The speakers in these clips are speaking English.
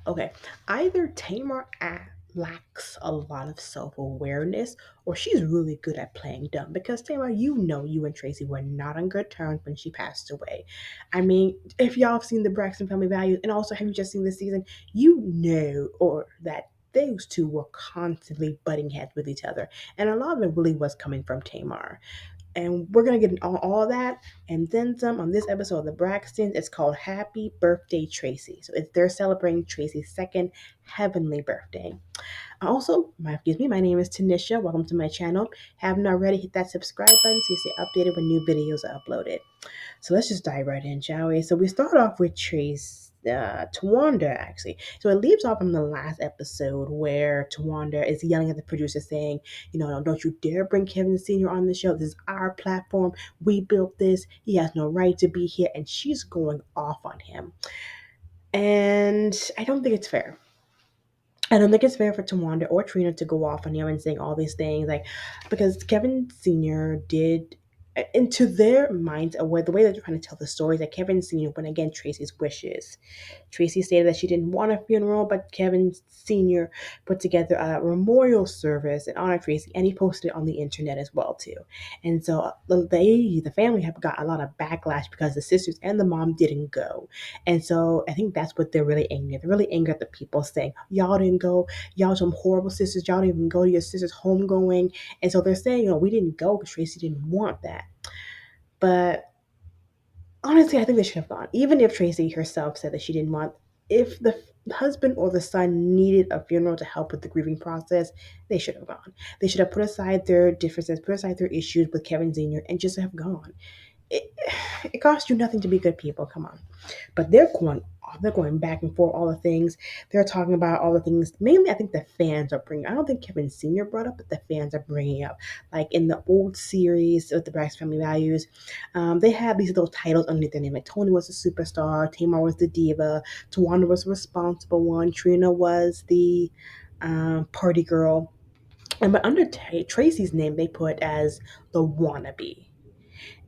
Okay, either lacks a lot of self awareness or she's really good at playing dumb because Tamar, you know, you and Tracy were not on good terms when she passed away. I mean, if y'all have seen the Braxton Family Values and also have you just seen this season, you know or that those two were constantly butting heads with each other. And a lot of it really was coming from Tamar. And we're going to get into all that and then some on this episode of the Braxtons. It's called Happy Birthday Tracy. So they're celebrating Tracy's second heavenly birthday. Also, excuse me, my name is Tanisha. Welcome to my channel. Haven't already, hit that subscribe button so you stay updated when new videos are uploaded. So let's just dive right in, shall we? So we start off with Tawanda, actually. So it leaves off from the last episode where Tawanda is yelling at the producer saying, you know, don't you dare bring Kevin Sr. on the show. This is our platform. We built this. He has no right to be here. And she's going off on him. And I don't think it's fair. I don't think it's fair for Tawanda or Trina to go off on him and saying all these things, like because Kevin Sr. did, into their minds, or the way that they're trying to tell the story, that Kevin Sr. went against Tracy's wishes. Tracy stated that she didn't want a funeral, but Kevin Sr. put together a memorial service in honor of Tracy, and he posted it on the internet as well too. And so the family have got a lot of backlash because the sisters and the mom didn't go. And so I think that's what they're really angry at. They're really angry at the people saying, y'all didn't go, y'all some horrible sisters, y'all didn't even go to your sister's homegoing. And so they're saying, we didn't go because Tracy didn't want that. But honestly, I think they should have gone. Even if Tracy herself said that she didn't want, if the husband or the son needed a funeral to help with the grieving process, they should have gone. They should have put aside their differences, put aside their issues with Kevin Sr., and just have gone. It, it costs you nothing to be good people. Come on. But they're going back and forth all the things. They're talking about all the things. Mainly, I think the fans are bringing. I don't think Kevin Sr. brought up, but the fans are bringing up. Like in the old series with the Braxton Family Values, they had these little titles underneath their name. Like Tony was the superstar, Tamar was the diva, Tawanda was the responsible one, Trina was the party girl, and but under Tracy's name, they put as the wannabe.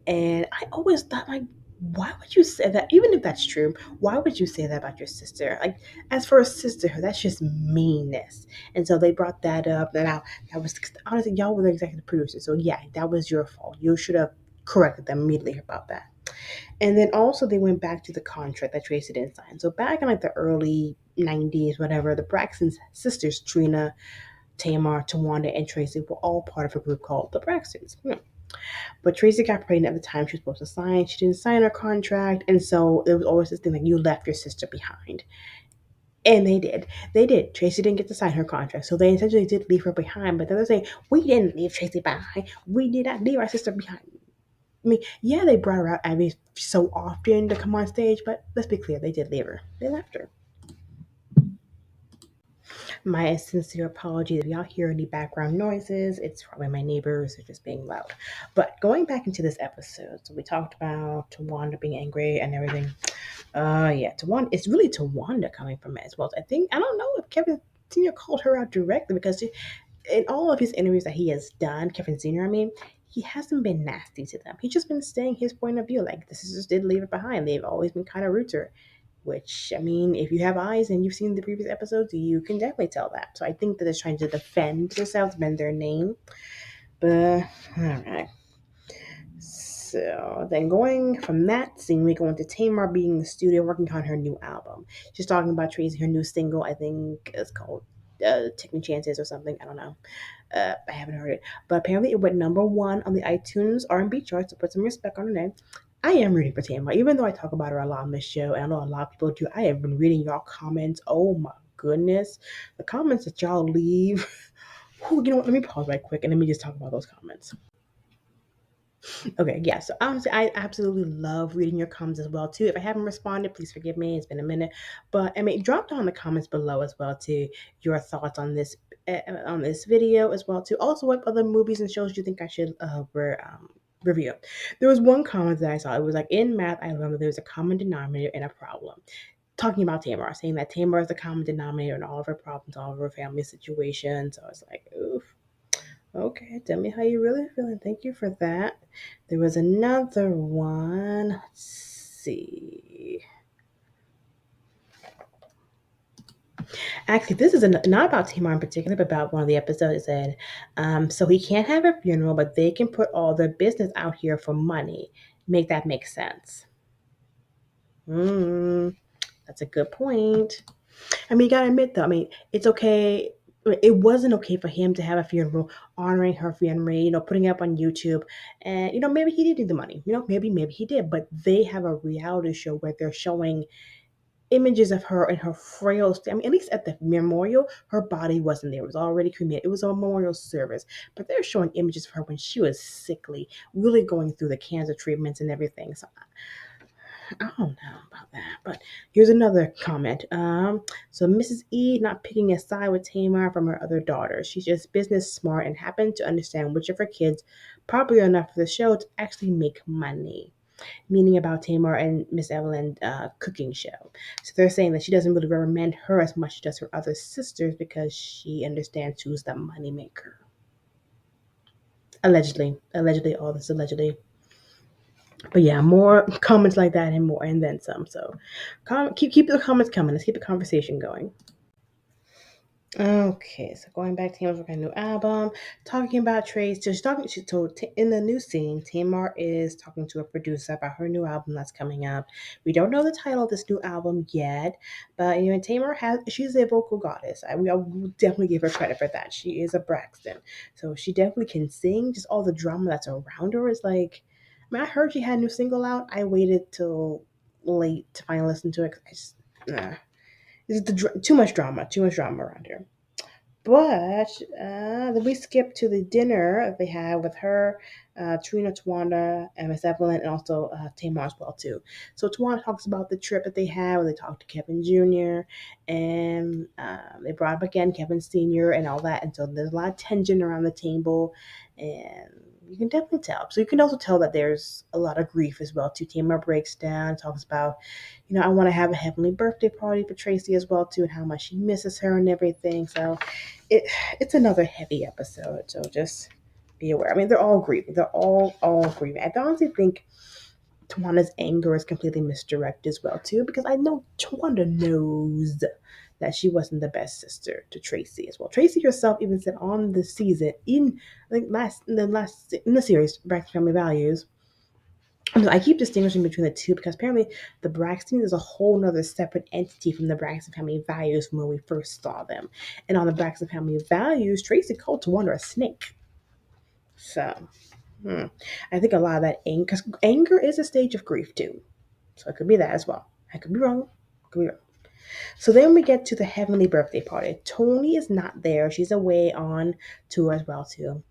And I always thought, like, why would you say that? Even if that's true, why would you say that about your sister? Like, as for a sisterhood, that's just meanness. And so they brought that up. And that was honestly, y'all were the executive producer. So yeah, that was your fault. You should have corrected them immediately about that. And then also they went back to the contract that Tracy didn't sign. So back in like the early 90s, whatever, the Braxton sisters, Trina, Tamar, Tawanda, and Tracy were all part of a group called the Braxtons. But Tracy got pregnant at the time she was supposed to sign. She didn't sign her contract. And so it was always this thing like, you left your sister behind. And they did. They did. Tracy didn't get to sign her contract. So they essentially did leave her behind. But they're saying, we didn't leave Tracy behind. We did not leave our sister behind. I mean, yeah, they brought her out every so often to come on stage. But let's be clear, they did leave her. They left her. My sincere apologies if y'all hear any background noises. It's probably my neighbors are just being loud. But going back into this episode, so we talked about Tawanda being angry and everything. Yeah, Tawanda. It's really Tawanda coming from it as well. I think I don't know if Kevin Senior called her out directly because in all of his interviews that he has done, Kevin Senior, I mean, he hasn't been nasty to them. He's just been saying his point of view. Like the sisters did leave it behind. They've always been kind of rude to her. Which, I mean, if you have eyes and you've seen the previous episodes, you can definitely tell that. So I think that they're trying to defend themselves, bend their name. But, alright. So then going from that scene, we go into Tamar being in the studio working on her new album. She's talking about Tracy, her new single, I think it's called Taking Chances or something. I don't know. I haven't heard it. But apparently it went number one on the iTunes R&B charts, to put some respect on her name. I am rooting for Tamar, even though I talk about her a lot on this show, and I know a lot of people do. I have been reading y'all comments. Oh my goodness. The comments that y'all leave. Whew, you know what? Let me pause right quick and let me just talk about those comments. Okay, yeah. So honestly, I absolutely love reading your comments as well too. If I haven't responded, please forgive me. It's been a minute, but I mean, drop down the comments below as well too. Your thoughts on this video as well too. Also, what other movies and shows you think I should review? There was one comment that I saw. It was like in math, I learned that there's a common denominator and a problem. Talking about Tamar, saying that Tamar is the common denominator in all of her problems, all of her family situations. So I was like, oof. Okay, tell me how you really feeling. Thank you for that. There was another one. Let's see. Actually, this is not about Tamar in particular, but about one of the episodes. It said, so he can't have a funeral, but they can put all their business out here for money. Make that make sense? Mm, that's a good point. I mean, you gotta admit though. I mean, it's okay. It wasn't okay for him to have a funeral, honoring her family, putting it up on YouTube, and maybe he did need the money. Maybe he did. But they have a reality show where they're showing images of her in her frail state. I mean, at least at the memorial, her body wasn't there. It was already cremated. It was a memorial service. But they're showing images of her when she was sickly, really going through the cancer treatments and everything. So I don't know about that. But here's another comment. So Mrs. E not picking a side with Tamar from her other daughters. She's just business smart and happened to understand which of her kids popular enough for the show to actually make money, meaning about Tamar and Miss Evelyn cooking show. So they're saying that she doesn't really recommend her as much as her other sisters because she understands who's the moneymaker. Allegedly, all this allegedly. But yeah, more comments like that and more, and then some. So, keep the comments coming. Let's keep the conversation going. Okay, so going back to Tamar's working on a new album, talking about Trace. So she's talking. She told in the new scene, Tamar is talking to a producer about her new album that's coming up. We don't know the title of this new album yet, but Tamar she's a vocal goddess. I will definitely give her credit for that. She is a Braxton, so she definitely can sing. Just all the drama that's around her is like. I mean, I heard she had a new single out. I waited till late to finally listen to it. 'Cause I just, it's too much drama around here. But then we skip to the dinner that they had with her, Trina, Tawanda, and Miss Evelyn, and also Tamar as well too. So Tawanda talks about the trip that they had where they talked to Kevin Jr. and they brought up again Kevin Sr. and all that, and so there's a lot of tension around the table, and you can definitely tell. So you can also tell that there's a lot of grief as well too. Tamar breaks down, talks about, I want to have a heavenly birthday party for Tracy as well too, and how much she misses her and everything. So it it's another heavy episode, so just be aware. I mean, they're all grieving. They're all grieving. I honestly think Tawanda's anger is completely misdirected as well too, because I know Tawanda knows that she wasn't the best sister to Tracy as well. Tracy herself even said on the season, in the series Braxton Family Values. I keep distinguishing between the two because apparently the Braxton is a whole nother separate entity from the Braxton Family Values from when we first saw them. And on the Braxton Family Values, Tracy called Tawanda a snake. So, I think a lot of that anger, because anger is a stage of grief too. So it could be that as well. I could be wrong. Could be wrong. So then we get to the heavenly birthday party. Tony is not there. She's away on tour as well too.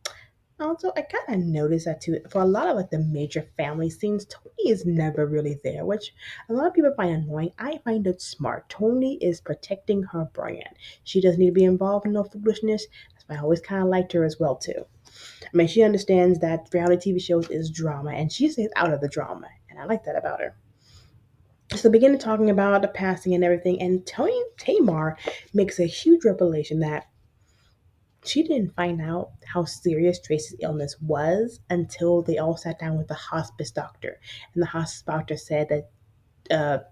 Also, I kind of noticed that too. For a lot of like the major family scenes, Tony is never really there, which a lot of people find annoying. I find it smart. Tony is protecting her brand. She doesn't need to be involved in no foolishness. That's why I always kind of liked her as well too. I mean, she understands that reality TV shows is drama, and she stays out of the drama, and I like that about her. So beginning talking about the passing and everything, and Tamar makes a huge revelation that she didn't find out how serious Tracy's illness was until they all sat down with the hospice doctor. And the hospice doctor said that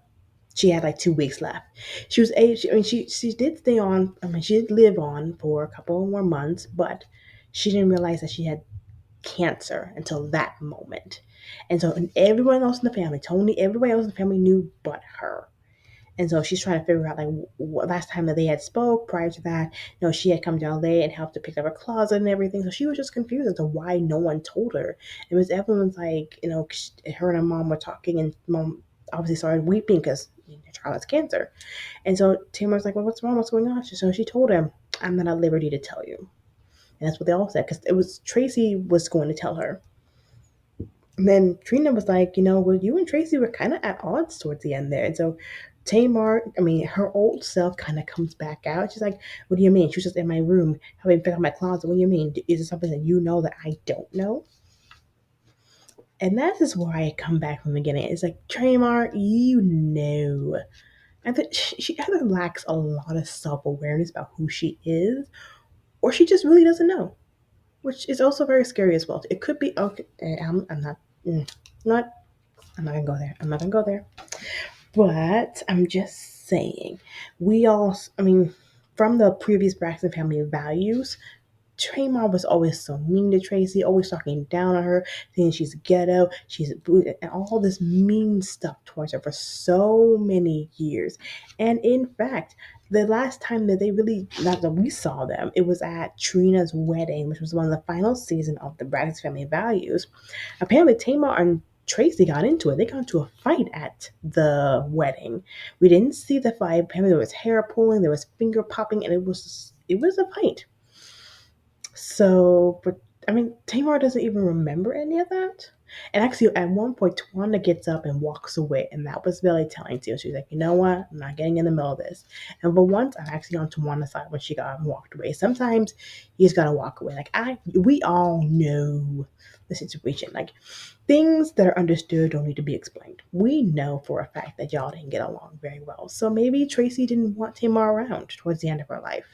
she had like 2 weeks left. She was able, I mean, she did stay on, I mean, she did live on for a couple more months, but she didn't realize that she had cancer until that moment. And so and everyone else in the family, Tony, everybody else in the family knew but her. And so she's trying to figure out like last time that they had spoke prior to that, she had come to LA and helped to pick up her closet and everything. So she was just confused as to why no one told her. And Miss Evelyn was like, her and her mom were talking, and mom obviously started weeping because her child has cancer. And so Tamar was like, well, what's wrong? What's going on? So she told him, I'm not at liberty to tell you. And that's what they all said because it was Tracy was going to tell her. And then Trina was like, well, you and Tracy were kind of at odds towards the end there. And so Tamar, I mean, her old self kind of comes back out. She's like, what do you mean? She was just in my room, helping pick up my closet. What do you mean? Is it something that you know that I don't know? And that is why I come back from the beginning. It's like, Tamar, you know. I think she either lacks a lot of self awareness about who she is, or she just really doesn't know, which is also very scary as well. It could be, okay, I'm not, not, I'm not gonna go there. I'm not gonna go there. But I'm just saying. We all, I mean, from the previous Braxton Family Values, Tamar was always so mean to Tracy, always talking down on her, saying she's ghetto, she's and all this mean stuff towards her for so many years. And in fact, the last time that they really, not that we saw them, it was at Trina's wedding, which was one of the final season of the Braxton Family Values. Apparently, Tamar and Tracy got into it. They got into a fight at the wedding. We didn't see the fight. Apparently, there was hair pulling, there was finger popping, and it was a fight. So, but I mean, Tamar doesn't even remember any of that. And actually, at one point, Tawanda gets up and walks away, and that was really telling too. She's like, you know what? I'm not getting in the middle of this. And for once, I'm actually on Tawanda's side when she got up and walked away. Sometimes you just gotta walk away. We all know the situation. Like things that are understood don't need to be explained. We know for a fact that y'all didn't get along very well. So maybe Tracy didn't want Tamar around towards the end of her life.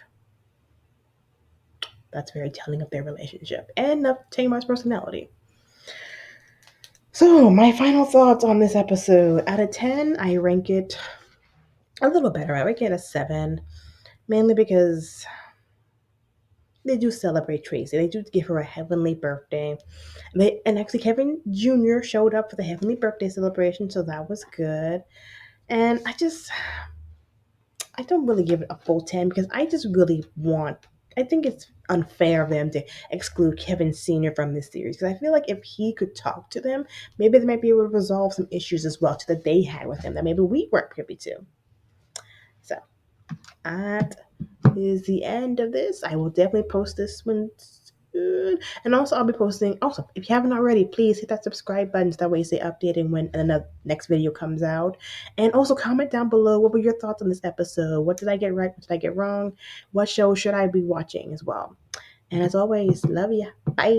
That's very telling of their relationship and of Tamar's personality. So, my final thoughts on this episode. Out of 10, I rank it a little better. I rank it a 7, mainly because they do celebrate Tracy. They do give her a heavenly birthday. And actually, Kevin Jr. showed up for the heavenly birthday celebration, so that was good. And I don't really give it a full 10 because I just really want. I think it's unfair of them to exclude Kevin Sr. from this series because I feel like if he could talk to them, maybe they might be able to resolve some issues as well that they had with him that maybe we weren't privy to. So that is the end of this. I will definitely post this one soon. And also, I'll be posting. Also, if you haven't already, please hit that subscribe button so that way you stay updated when another next video comes out. And also, comment down below what were your thoughts on this episode. What did I get right? What did I get wrong? What show should I be watching as well? And as always, love ya. Bye.